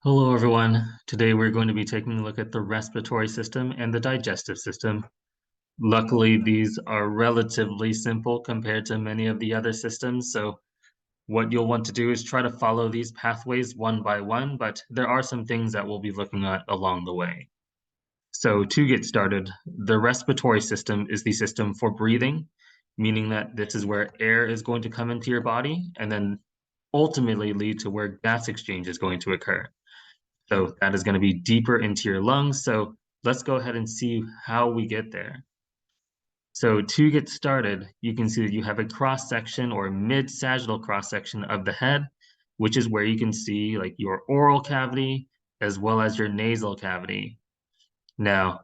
Hello, everyone. Today we're going to be taking a look at the respiratory system and the digestive system. Luckily, these are relatively simple compared to many of the other systems, so what you'll want to do is try to follow these pathways one by one, but there are some things that we'll be looking at along the way. So to get started, the respiratory system is the system for breathing, meaning that this is where air is going to come into your body and then ultimately lead to where gas exchange is going to occur. So that is going to be deeper into your lungs. So let's go ahead and see how we get there. So to get started, you can see that you have a cross section or mid-sagittal cross section of the head, which is where you can see like your oral cavity as well as your nasal cavity. Now,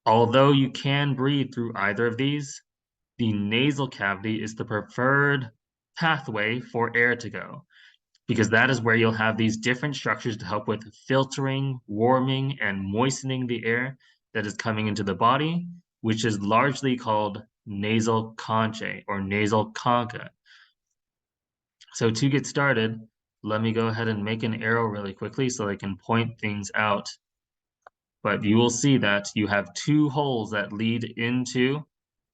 although you can breathe through either of these, the nasal cavity is the preferred pathway for air to go, because that is where you'll have these different structures to help with filtering, warming, and moistening the air that is coming into the body, which is largely called nasal conchae or nasal concha. So to get started, let me go ahead and make an arrow really quickly so I can point things out. But you will see that you have two holes that lead into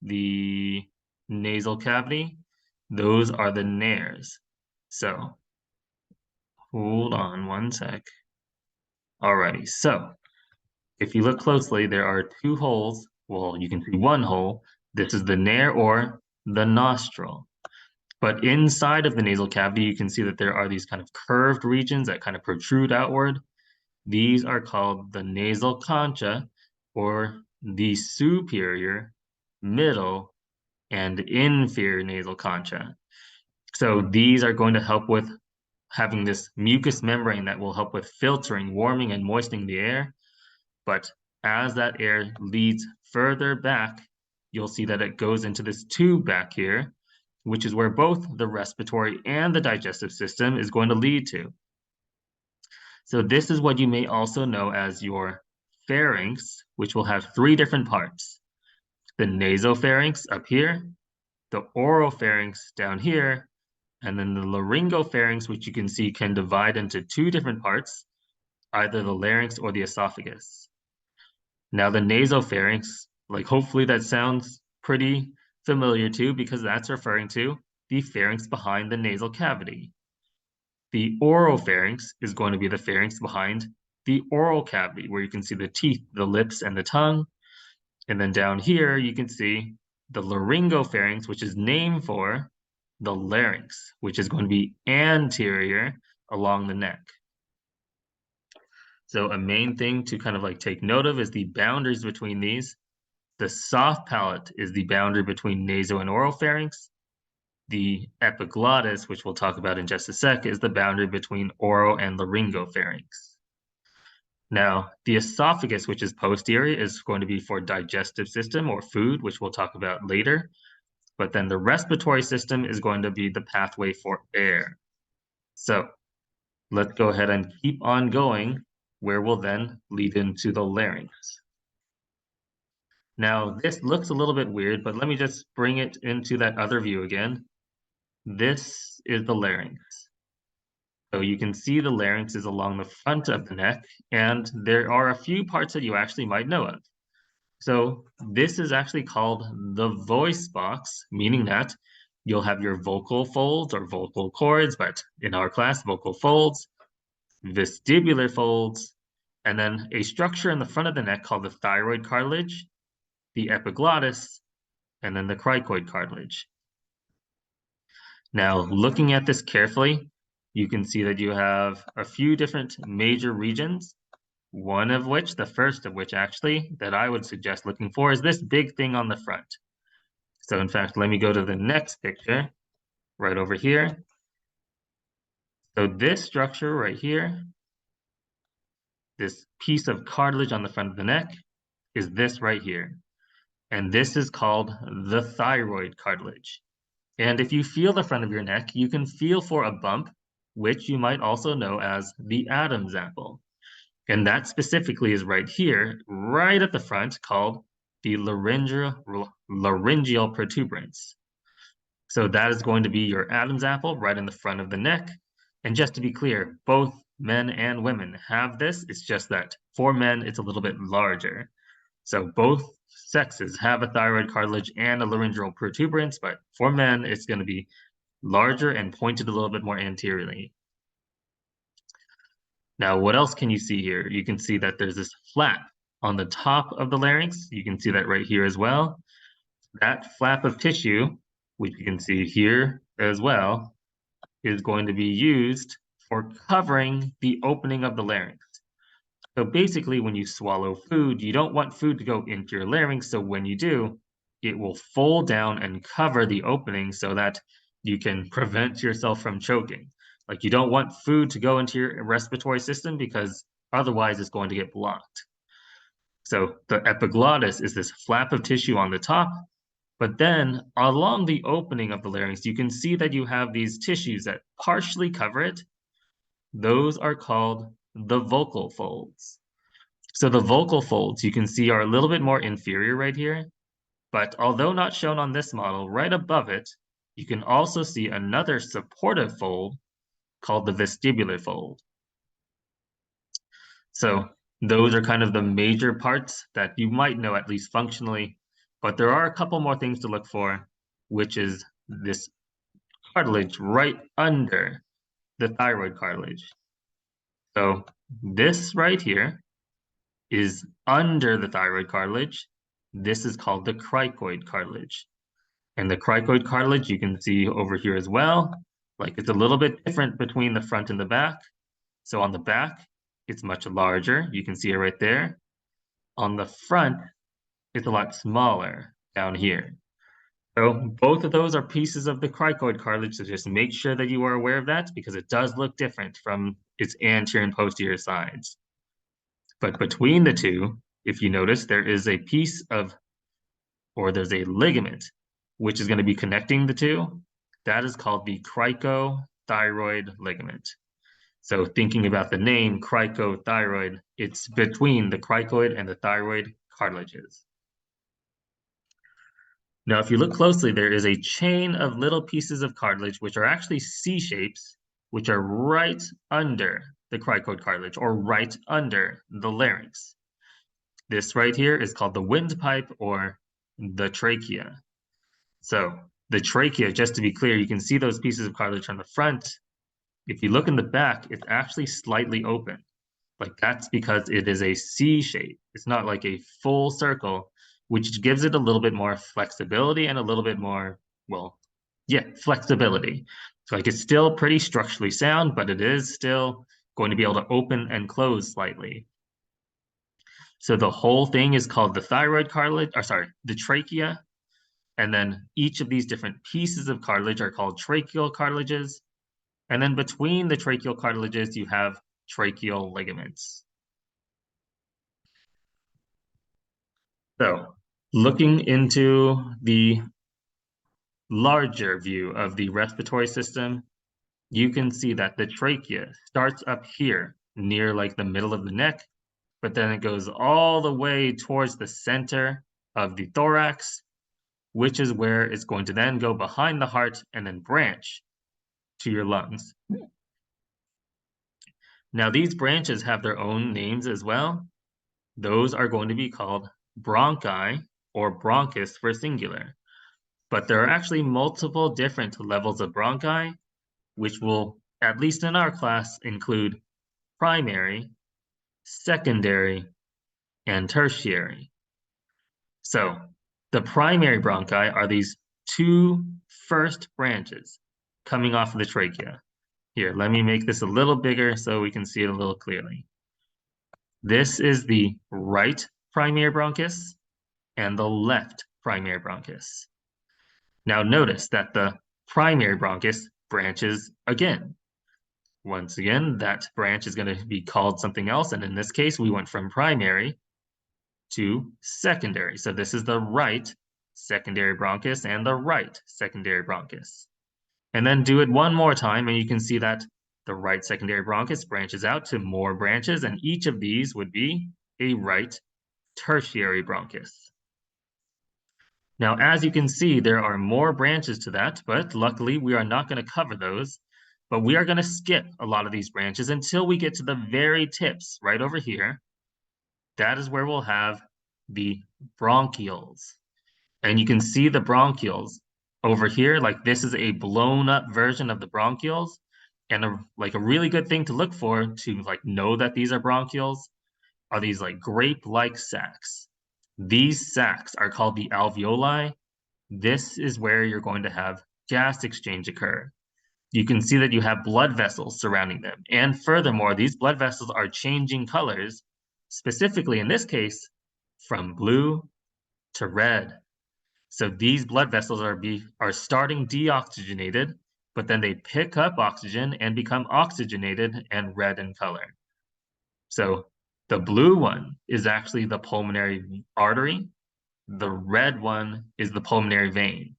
the nasal cavity. Those are the nares. So hold on one sec. Alrighty, so if you look closely, there are two holes. Well, you can see one hole. This is the nair or the nostril. But inside of the nasal cavity, you can see that there are these kind of curved regions that kind of protrude outward. These are called the nasal concha, or the superior, middle, and inferior nasal concha. So these are going to help with having this mucous membrane that will help with filtering, warming, and moistening the air. But as that air leads further back, you'll see that it goes into this tube back here, which is where both the respiratory and the digestive system is going to lead to. So this is what you may also know as your pharynx, which will have three different parts. The nasopharynx up here, the oropharynx down here, and then the laryngopharynx, which you can see can divide into two different parts, either the larynx or the esophagus. Now the nasopharynx, like hopefully that sounds pretty familiar too, because that's referring to the pharynx behind the nasal cavity. The oropharynx is going to be the pharynx behind the oral cavity, where you can see the teeth, the lips, and the tongue. And then down here, you can see the laryngopharynx, which is named for the larynx, which is going to be anterior along the neck. So a main thing to kind of like take note of is the boundaries between these. The soft palate is the boundary between naso and oropharynx. The epiglottis, which we'll talk about in just a sec, is the boundary between oro and laryngopharynx. Now, the esophagus, which is posterior, is going to be for digestive system or food, which we'll talk about later. But then the respiratory system is going to be the pathway for air. So let's go ahead and keep on going, where we'll then lead into the larynx. Now, this looks a little bit weird, but let me just bring it into that other view again. This is the larynx. So you can see the larynx is along the front of the neck, and there are a few parts that you actually might know of. So this is actually called the voice box, meaning that you'll have your vocal folds or vocal cords, but in our class, vocal folds, vestibular folds, and then a structure in the front of the neck called the thyroid cartilage, the epiglottis, and then the cricoid cartilage. Now, looking at this carefully, you can see that you have a few different major regions, one of which, the first of which actually, that I would suggest looking for is this big thing on the front. So in fact, let me go to the next picture, right over here. So this structure right here, this piece of cartilage on the front of the neck, is this right here. And this is called the thyroid cartilage. And if you feel the front of your neck, you can feel for a bump, which you might also know as the Adam's apple. And that specifically is right here, right at the front, called the laryngeal protuberance. So that is going to be your Adam's apple right in the front of the neck. And just to be clear, both men and women have this. It's just that for men, it's a little bit larger. So both sexes have a thyroid cartilage and a laryngeal protuberance, but for men, it's going to be larger and pointed a little bit more anteriorly. Now, what else can you see here? You can see that there's this flap on the top of the larynx. You can see that right here as well. That flap of tissue, which you can see here as well, is going to be used for covering the opening of the larynx. So basically, when you swallow food, you don't want food to go into your larynx. So when you do, it will fold down and cover the opening so that you can prevent yourself from choking. Like you don't want food to go into your respiratory system because otherwise it's going to get blocked. So the epiglottis is this flap of tissue on the top, but then along the opening of the larynx, you can see that you have these tissues that partially cover it. Those are called the vocal folds. So the vocal folds you can see are a little bit more inferior right here, but although not shown on this model, right above it, you can also see another supportive fold called the vestibular fold. So those are kind of the major parts that you might know at least functionally, but there are a couple more things to look for, which is this cartilage right under the thyroid cartilage. So this right here is under the thyroid cartilage. This is called the cricoid cartilage. And the cricoid cartilage you can see over here as well. Like it's a little bit different between the front and the back. So on the back, it's much larger. You can see it right there. On the front, it's a lot smaller down here. So both of those are pieces of the cricoid cartilage. So just make sure that you are aware of that because it does look different from its anterior and posterior sides. But between the two, if you notice, there is a piece of, or there's a ligament, which is going to be connecting the two. That is called the cricothyroid ligament. So thinking about the name cricothyroid, it's between the cricoid and the thyroid cartilages. Now, if you look closely, there is a chain of little pieces of cartilage, which are actually C-shapes, which are right under the cricoid cartilage or right under the larynx. This right here is called the windpipe or the trachea. So the trachea, just to be clear, you can see those pieces of cartilage on the front. If you look in the back, it's actually slightly open. Like that's because it is a C shape. It's not like a full circle, which gives it a little bit more flexibility and a little bit more, well, yeah, flexibility. So like it's still pretty structurally sound, but it is still going to be able to open and close slightly. So the whole thing is called the thyroid cartilage, or sorry, the trachea. And then each of these different pieces of cartilage are called tracheal cartilages. And then between the tracheal cartilages, you have tracheal ligaments. So looking into the larger view of the respiratory system, you can see that the trachea starts up here near like the middle of the neck, but then it goes all the way towards the center of the thorax, which is where it's going to then go behind the heart and then branch to your lungs. Now, these branches have their own names as well. Those are going to be called bronchi or bronchus for singular. But there are actually multiple different levels of bronchi, which will, at least in our class, include primary, secondary, and tertiary. So the primary bronchi are these two first branches coming off of the trachea. Here, let me make this a little bigger so we can see it a little clearly. This is the right primary bronchus and the left primary bronchus. Now notice that the primary bronchus branches again. Once again, that branch is going to be called something else, and in this case, we went from primary to secondary. So this is the right secondary bronchus and the right secondary bronchus. And then do it one more time, and you can see that the right secondary bronchus branches out to more branches, and each of these would be a right tertiary bronchus. Now, as you can see, there are more branches to that, but luckily we are not going to cover those But we are going to skip a lot of these branches until we get to the very tips right over here. That is where we'll have the bronchioles. And you can see the bronchioles over here. Like this is a blown up version of the bronchioles. And like a really good thing to look for to like know that these are bronchioles are these like grape-like sacs. These sacs are called the alveoli. This is where you're going to have gas exchange occur. You can see that you have blood vessels surrounding them. And furthermore, these blood vessels are changing colors, specifically in this case, from blue to red. So these blood vessels are starting deoxygenated, but then they pick up oxygen and become oxygenated and red in color. So the blue one is actually the pulmonary artery. The red one is the pulmonary vein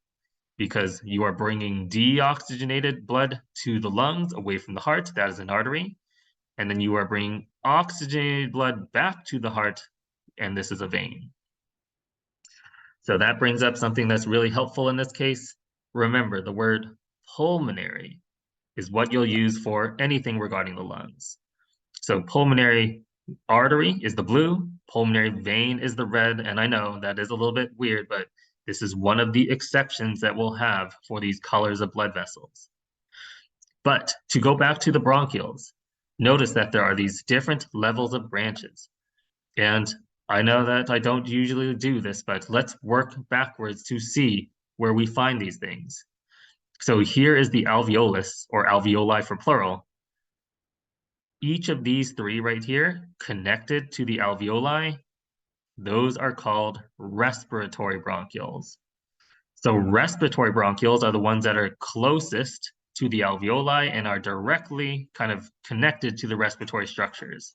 because you are bringing deoxygenated blood to the lungs away from the heart. That is an artery. And then you are bringing oxygenated blood back to the heart, and this is a vein. So that brings up something that's really helpful in this case. Remember, the word pulmonary is what you'll use for anything regarding the lungs. So pulmonary artery is the blue, pulmonary vein is the red, and I know that is a little bit weird, but this is one of the exceptions that we'll have for these colors of blood vessels. But to go back to the bronchioles, notice that there are these different levels of branches. And I know that I don't usually do this, but let's work backwards to see where we find these things. So here is the alveolus, or alveoli for plural. Each of these three right here connected to the alveoli, those are called respiratory bronchioles. So respiratory bronchioles are the ones that are closest to the alveoli and are directly kind of connected to the respiratory structures.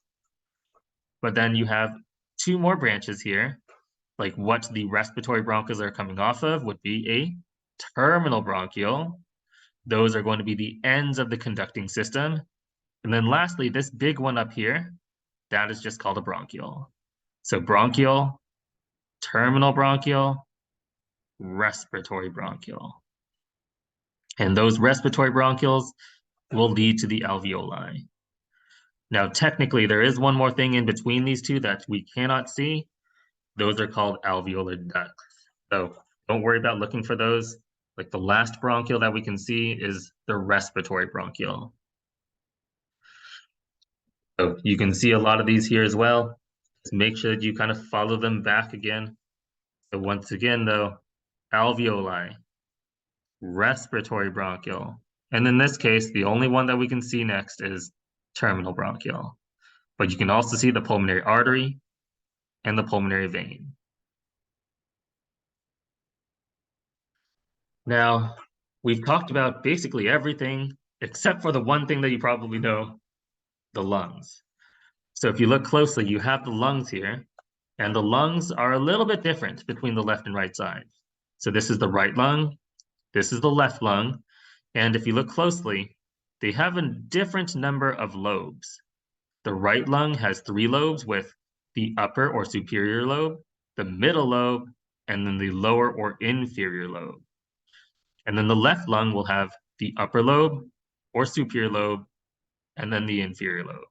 But then you have two more branches here, like what the respiratory bronchioles are coming off of would be a terminal bronchiole. Those are going to be the ends of the conducting system. And then lastly, this big one up here, that is just called a bronchiole. So bronchiole, terminal bronchiole, respiratory bronchiole. And those respiratory bronchioles will lead to the alveoli. Now, technically, there is one more thing in between these two that we cannot see. Those are called alveolar ducts. So don't worry about looking for those. Like the last bronchiole that we can see is the respiratory bronchiole. So you can see a lot of these here as well. Just make sure that you kind of follow them back again. So once again, though, alveoli, respiratory bronchiole. And in this case, the only one that we can see next is terminal bronchiole. But you can also see the pulmonary artery and the pulmonary vein. Now, we've talked about basically everything except for the one thing that you probably know, the lungs. So if you look closely, you have the lungs here, and the lungs are a little bit different between the left and right side. So this is the right lung, this is the left lung, and if you look closely, they have a different number of lobes. The right lung has 3 lobes with the upper or superior lobe, the middle lobe, and then the lower or inferior lobe. And then the left lung will have the upper lobe or superior lobe, and then the inferior lobe.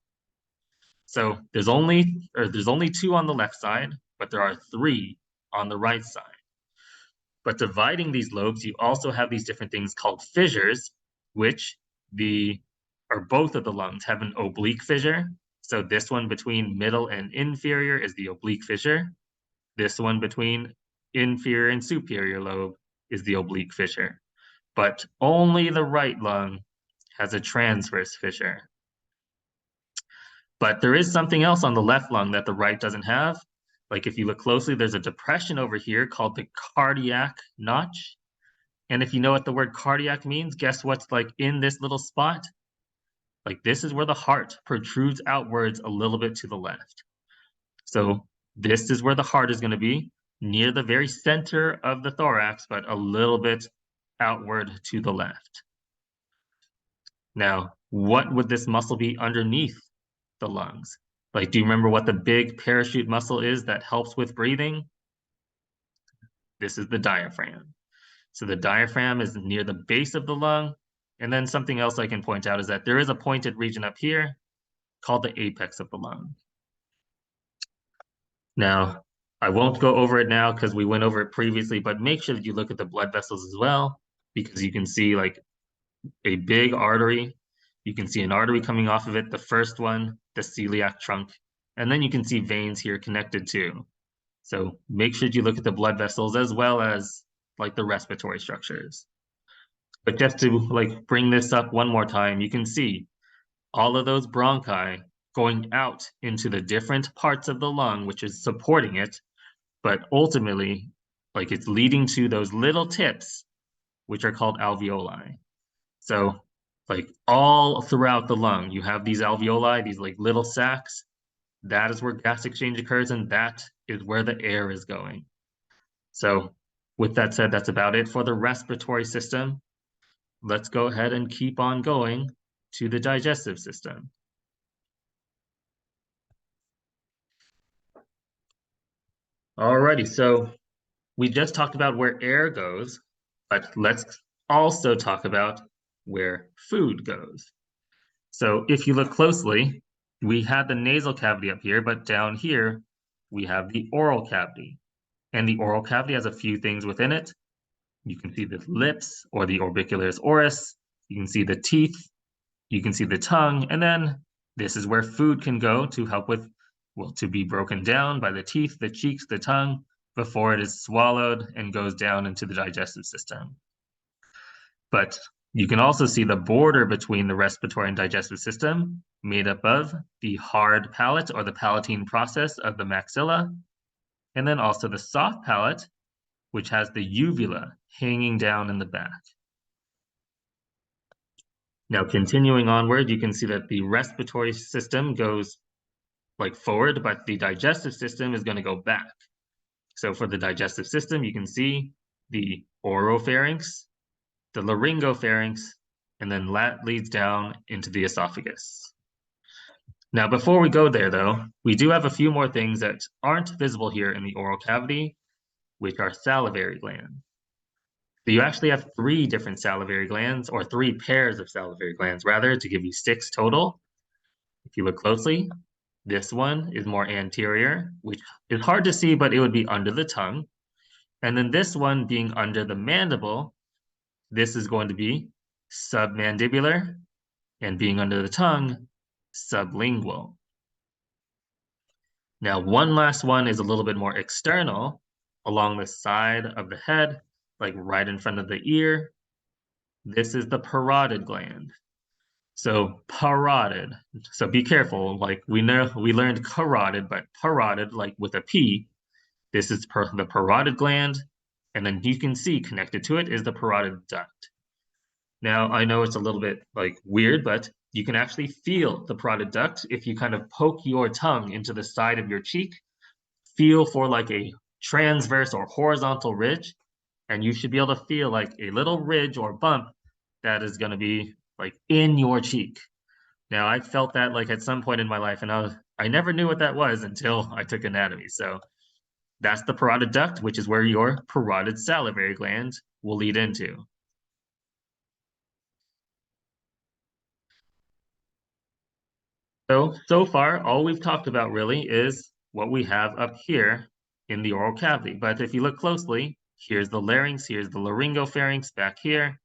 So there's only 2 on the left side, but there are 3 on the right side. But dividing these lobes, you also have these different things called fissures, which both of the lungs have an oblique fissure. So this one between middle and inferior is the oblique fissure. This one between inferior and superior lobe is the oblique fissure. But only the right lung has a transverse fissure. But there is something else on the left lung that the right doesn't have. Like if you look closely, there's a depression over here called the cardiac notch. And if you know what the word cardiac means, guess what's like in this little spot? Like this is where the heart protrudes outwards a little bit to the left. So this is where the heart is going to be, near the very center of the thorax, but a little bit outward to the left. Now, what would this muscle be underneath the lungs? Like, do you remember what the big parachute muscle is that helps with breathing? This is the diaphragm. So the diaphragm is near the base of the lung, And then something else I can point out is that there is a pointed region up here called the apex of the lung. Now, I won't go over it now because we went over it previously, but make sure that you look at the blood vessels as well, because you can see like a big artery. You can see an artery coming off of it, the first one, the celiac trunk, and then you can see veins here connected too. So make sure you look at the blood vessels as well as like the respiratory structures. But just to like bring this up one more time, you can see all of those bronchi going out into the different parts of the lung, which is supporting it, but ultimately, like it's leading to those little tips, which are called alveoli. So, like all throughout the lung, you have these alveoli, these like little sacs. That is where gas exchange occurs, and that is where the air is going. So, with that said, that's about it for the respiratory system. Let's go ahead and keep on going to the digestive system. Alrighty, so we just talked about where air goes, but let's also talk about where food goes. So if you look closely, we had the nasal cavity up here, but down here, we have the oral cavity. And the oral cavity has a few things within it. You can see the lips or the orbicularis oris. You can see the teeth. You can see the tongue. And then this is where food can go to help with, well, to be broken down by the teeth, the cheeks, the tongue, before it is swallowed and goes down into the digestive system. But you can also see the border between the respiratory and digestive system made up of the hard palate or the palatine process of the maxilla, and then also the soft palate, which has the uvula hanging down in the back. Now, continuing onward, you can see that the respiratory system goes like forward, but the digestive system is going to go back. So for the digestive system, you can see the oropharynx, the laryngopharynx, and then that leads down into the esophagus. Now, before we go there, though, we do have a few more things that aren't visible here in the oral cavity, which are salivary glands. So you actually have three different salivary glands, or three pairs of salivary glands, rather, to give you six total. If you look closely, this one is more anterior, which is hard to see, but it would be under the tongue. And then this one being under the mandible, this is going to be submandibular, and being under the tongue, sublingual. Now, one last one is a little bit more external along the side of the head, like right in front of the ear. This is the parotid gland. So parotid. So be careful. Like we learned carotid, but parotid, like with a P, this is the parotid gland. And then you can see connected to it is the parotid duct. Now, I know it's a little bit like weird, but you can actually feel the parotid duct if you kind of poke your tongue into the side of your cheek, feel for like a transverse or horizontal ridge, and you should be able to feel like a little ridge or bump that is going to be like in your cheek. Now, I felt that like at some point in my life, and I never knew what that was until I took anatomy. So that's the parotid duct, which is where your parotid salivary gland will lead into. So far, all we've talked about really is what we have up here in the oral cavity. But if you look closely, here's the larynx, here's the laryngopharynx back here.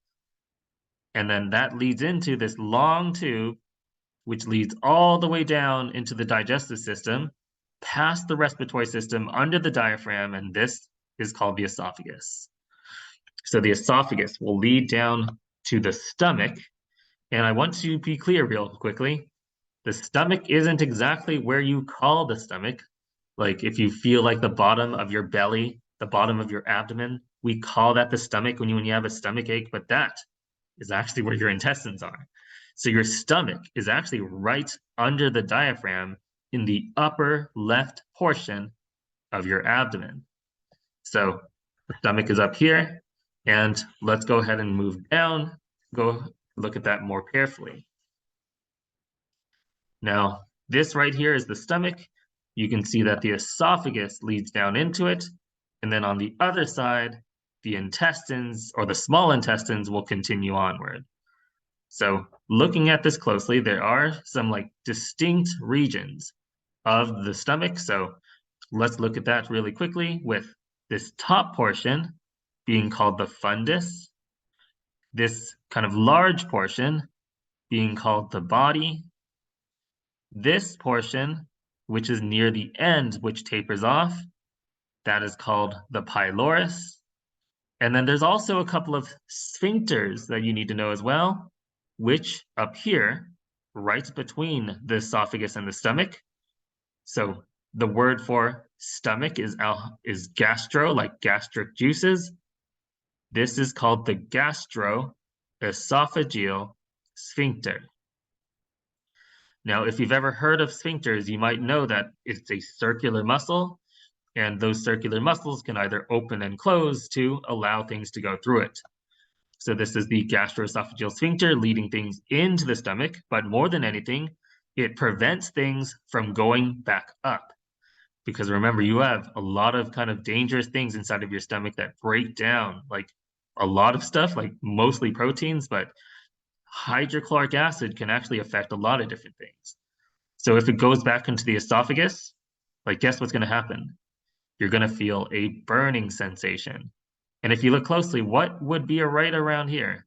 And then that leads into this long tube, which leads all the way down into the digestive system, past the respiratory system, under the diaphragm, and this is called the esophagus. So the esophagus will lead down to the stomach. And I want to be clear real quickly. The stomach isn't exactly where you call the stomach. Like if you feel like the bottom of your belly, the bottom of your abdomen, we call that the stomach when you have a stomach ache, but that is actually where your intestines are. So your stomach is actually right under the diaphragm in the upper left portion of your abdomen. So the stomach is up here, and let's go ahead and move down, go look at that more carefully. Now, this right here is the stomach. You can see that the esophagus leads down into it. And then on the other side, the intestines or the small intestines will continue onward. So looking at this closely, there are some like distinct regions of the stomach. So let's look at that really quickly with this top portion being called the fundus, this kind of large portion being called the body, this portion, which is near the end, which tapers off, that is called the pylorus. And then there's also a couple of sphincters that you need to know as well, which up here, right between the esophagus and the stomach. So the word for stomach is gastro, like gastric juices. This is called the gastroesophageal sphincter. Now, if you've ever heard of sphincters, you might know that it's a circular muscle, and those circular muscles can either open and close to allow things to go through it. So this is the gastroesophageal sphincter leading things into the stomach, but more than anything, it prevents things from going back up. Because remember, you have a lot of kind of dangerous things inside of your stomach that break down, like a lot of stuff, like mostly proteins, but hydrochloric acid can actually affect a lot of different things. So if it goes back into the esophagus, like guess what's going to happen? You're going to feel a burning sensation. And if you look closely, what would be right around here?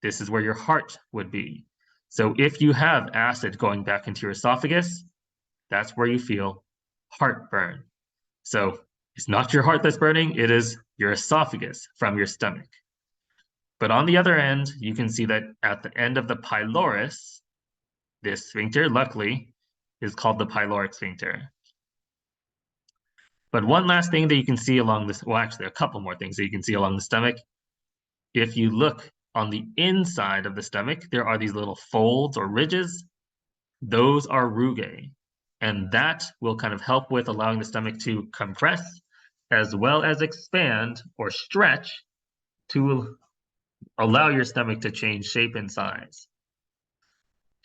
This is where your heart would be. So if you have acid going back into your esophagus, that's where you feel heartburn. So it's not your heart that's burning, it is your esophagus from your stomach. But on the other end, you can see that at the end of the pylorus, this sphincter, luckily, is called the pyloric sphincter. But one last thing that you can see along this, well, actually, a couple more things that you can see along the stomach. If you look on the inside of the stomach, there are these little folds or ridges. Those are rugae. And that will kind of help with allowing the stomach to compress as well as expand or stretch to allow your stomach to change shape and size.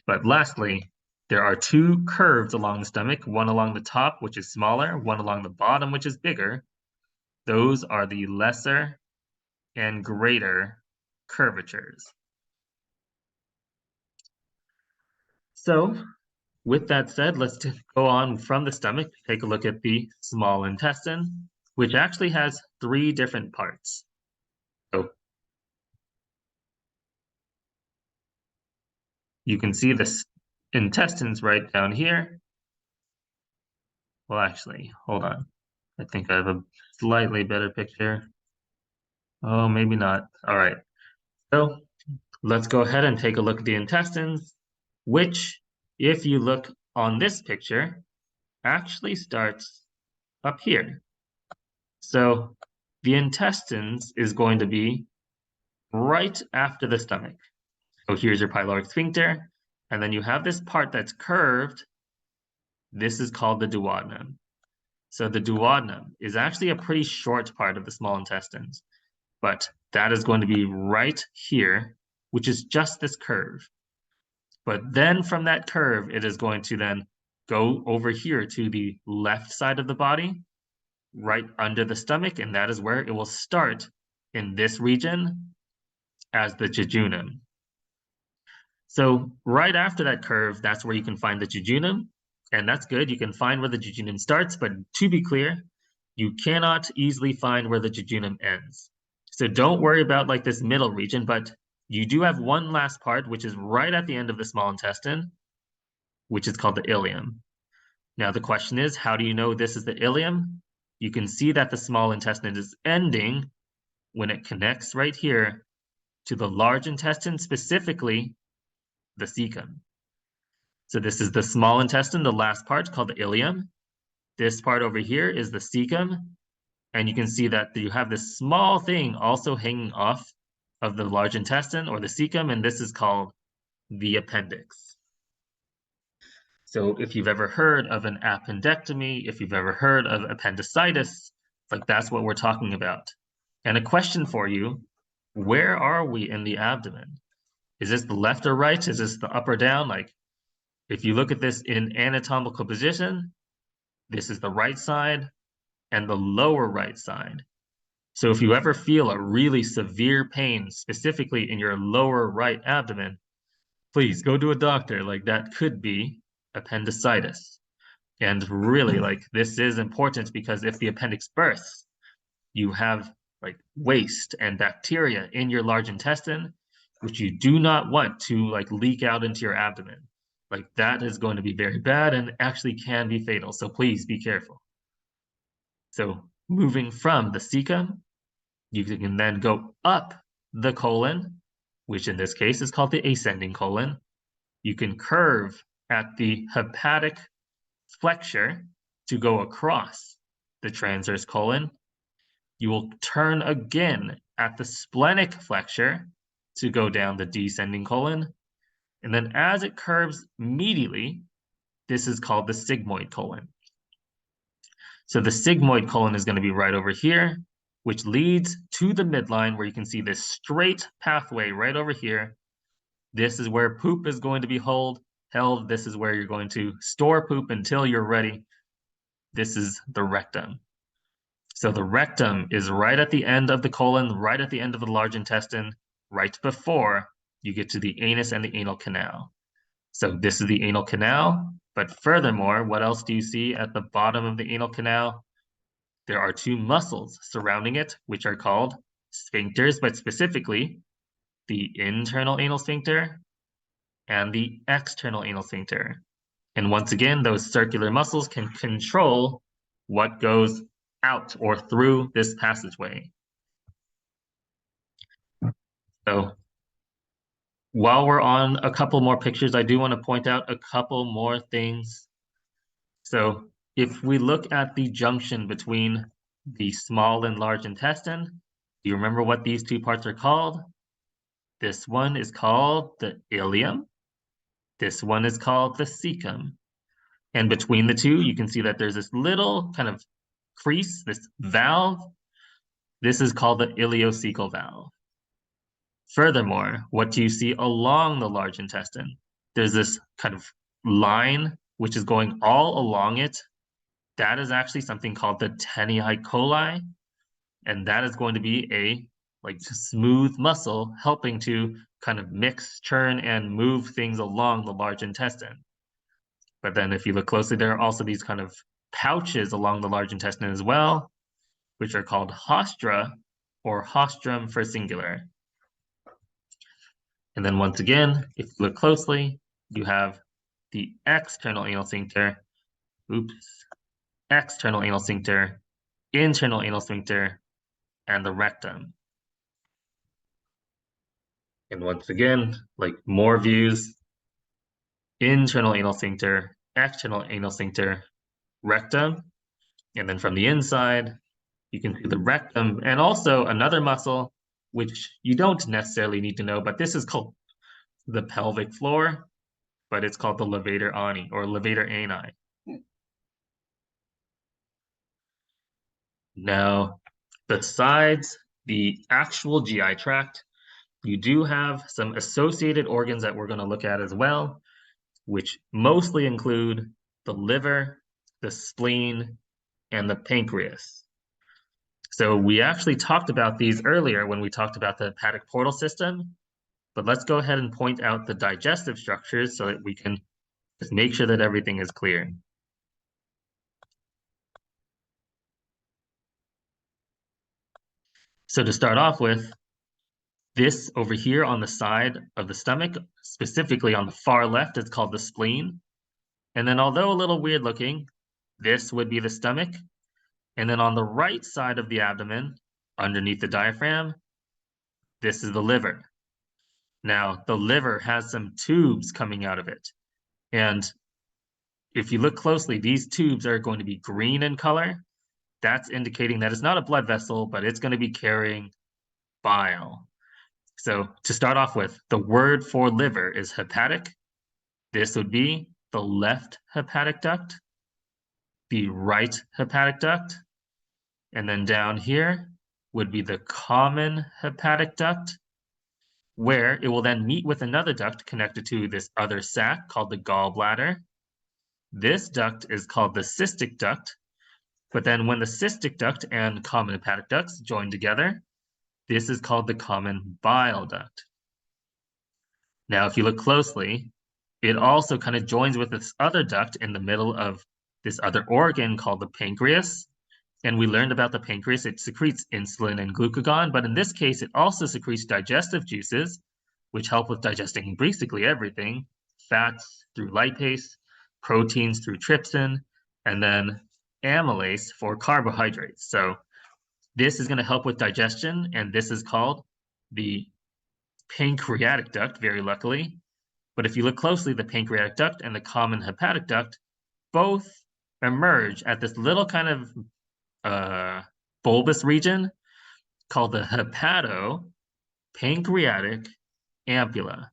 But lastly, there are two curves along the stomach, one along the top, which is smaller, one along the bottom, which is bigger. Those are the lesser and greater curvatures. So with that said, let's go on from the stomach, take a look at the small intestine, which actually has three different parts. So you can see the intestines right down here. Well, actually, hold on. I think I have a slightly better picture. Oh, maybe not. All right. So let's go ahead and take a look at the intestines, which, if you look on this picture, actually starts up here. So the intestines is going to be right after the stomach. So here's your pyloric sphincter, and then you have this part that's curved. This is called the duodenum. So the duodenum is actually a pretty short part of the small intestines, but that is going to be right here, which is just this curve. But then from that curve, it is going to then go over here to the left side of the body, right under the stomach, and that is where it will start in this region as the jejunum. So right after that curve, that's where you can find the jejunum, and that's good. You can find where the jejunum starts, but to be clear, you cannot easily find where the jejunum ends. So don't worry about like this middle region, but you do have one last part, which is right at the end of the small intestine, which is called the ileum. Now the question is, how do you know this is the ileum? You can see that the small intestine is ending when it connects right here to the large intestine, specifically the cecum. So this is the small intestine, the last part called the ileum. This part over here is the cecum. And you can see that you have this small thing also hanging off of the large intestine or the cecum, and this is called the appendix. So if you've ever heard of an appendectomy, if you've ever heard of appendicitis, like that's what we're talking about. And a question for you, where are we in the abdomen? Is this the left or right? Is this the up or down? Like if you look at this in anatomical position, this is the right side and the lower right side. So if you ever feel a really severe pain, specifically in your lower right abdomen, please go to a doctor. Like that could be appendicitis. And really, like this is important because if the appendix bursts, you have like waste and bacteria in your large intestine, which you do not want to like leak out into your abdomen. Like that is going to be very bad and actually can be fatal. So please be careful. So moving from the cecum, you can then go up the colon, which in this case is called the ascending colon. You can curve at the hepatic flexure to go across the transverse colon. You will turn again at the splenic flexure to go down the descending colon. And then as it curves medially, this is called the sigmoid colon. So the sigmoid colon is going to be right over here, which leads to the midline where you can see this straight pathway right over here. This is where poop is going to be held. This is where you're going to store poop until you're ready. This is the rectum. So the rectum is right at the end of the colon, right at the end of the large intestine, right before you get to the anus and the anal canal. So this is the anal canal, but furthermore, what else do you see at the bottom of the anal canal? There are two muscles surrounding it, which are called sphincters, but specifically the internal anal sphincter and the external anal sphincter. And once again, those circular muscles can control what goes out or through this passageway. So while we're on a couple more pictures, I do want to point out a couple more things. So if we look at the junction between the small and large intestine, do you remember what these two parts are called? This one is called the ileum. This one is called the cecum. And between the two, you can see that there's this little kind of crease, this valve. This is called the ileocecal valve. Furthermore, what do you see along the large intestine? There's this kind of line which is going all along it. That is actually something called the tenei coli, and that is going to be a like smooth muscle helping to kind of mix, churn, and move things along the large intestine. But then if you look closely, there are also these kind of pouches along the large intestine as well, which are called haustra or haustrum for singular. And then once again, if you look closely, you have the external anal sphincter, external anal sphincter, internal anal sphincter, and the rectum. And once again, like more views, internal anal sphincter, external anal sphincter, rectum. And then from the inside, you can see the rectum and also another muscle, which you don't necessarily need to know, but this is called the pelvic floor, but it's called the levator ani or levator ani. Now, besides the actual GI tract, you do have some associated organs that we're going to look at as well, which mostly include the liver, the spleen, and the pancreas. So we actually talked about these earlier when we talked about the hepatic portal system, but let's go ahead and point out the digestive structures so that we can just make sure that everything is clear. So to start off with, this over here on the side of the stomach, specifically on the far left, is called the spleen. And then although a little weird looking, this would be the stomach. And then on the right side of the abdomen, underneath the diaphragm, this is the liver. Now, the liver has some tubes coming out of it. And if you look closely, these tubes are going to be green in color. That's indicating that it's not a blood vessel, but it's going to be carrying bile. So to start off with, the word for liver is hepatic. This would be the left hepatic duct, the right hepatic duct, and then down here would be the common hepatic duct, where it will then meet with another duct connected to this other sac called the gallbladder. This duct is called the cystic duct, But then when the cystic duct and common hepatic ducts join together, this is called the common bile duct. Now, if you look closely, it also kind of joins with this other duct in the middle of this other organ called the pancreas. And we learned about the pancreas, it secretes insulin and glucagon, but in this case, it also secretes digestive juices, which help with digesting basically everything, fats through lipase, proteins through trypsin, and then amylase for carbohydrates. So this is going to help with digestion, and this is called the pancreatic duct, very luckily. But if you look closely, the pancreatic duct and the common hepatic duct both emerge at this little kind of bulbous region called the hepatopancreatic ampulla.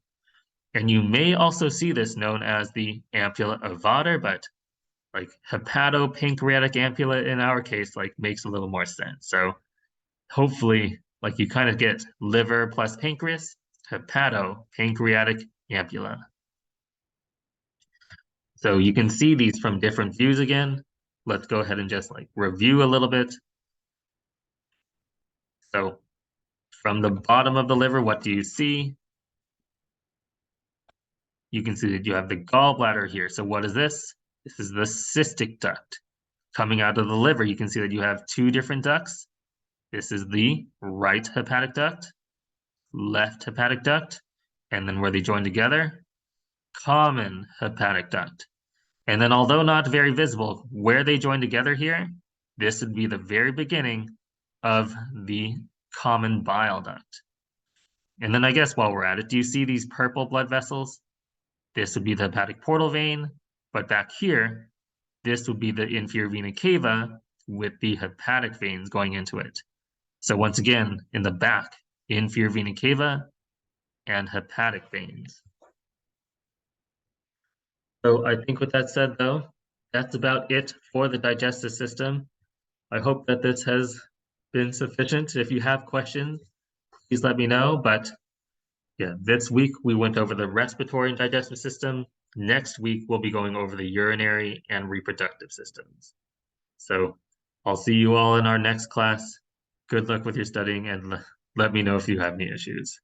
And you may also see this known as the ampulla of Vater, but like hepatopancreatic ampulla in our case, like makes a little more sense. So hopefully, like you kind of get liver plus pancreas, hepatopancreatic ampulla. So you can see these from different views again. Let's go ahead and just like review a little bit. So from the bottom of the liver, what do you see? You can see that you have the gallbladder here. So what is this? This is the cystic duct. Coming out of the liver, you can see that you have two different ducts. This is the right hepatic duct, left hepatic duct, and then where they join together, common hepatic duct. And then although not very visible, where they join together here, this would be the very beginning of the common bile duct. And then I guess while we're at it, do you see these purple blood vessels? This would be the hepatic portal vein, but back here, this would be the inferior vena cava with the hepatic veins going into it. So once again, in the back, inferior vena cava and hepatic veins. So I think with that said, though, that's about it for the digestive system. I hope that this has been sufficient. If you have questions, please let me know. But yeah, this week we went over the respiratory and digestive system. Next week, we'll be going over the urinary and reproductive systems. So I'll see you all in our next class. Good luck with your studying and let me know if you have any issues.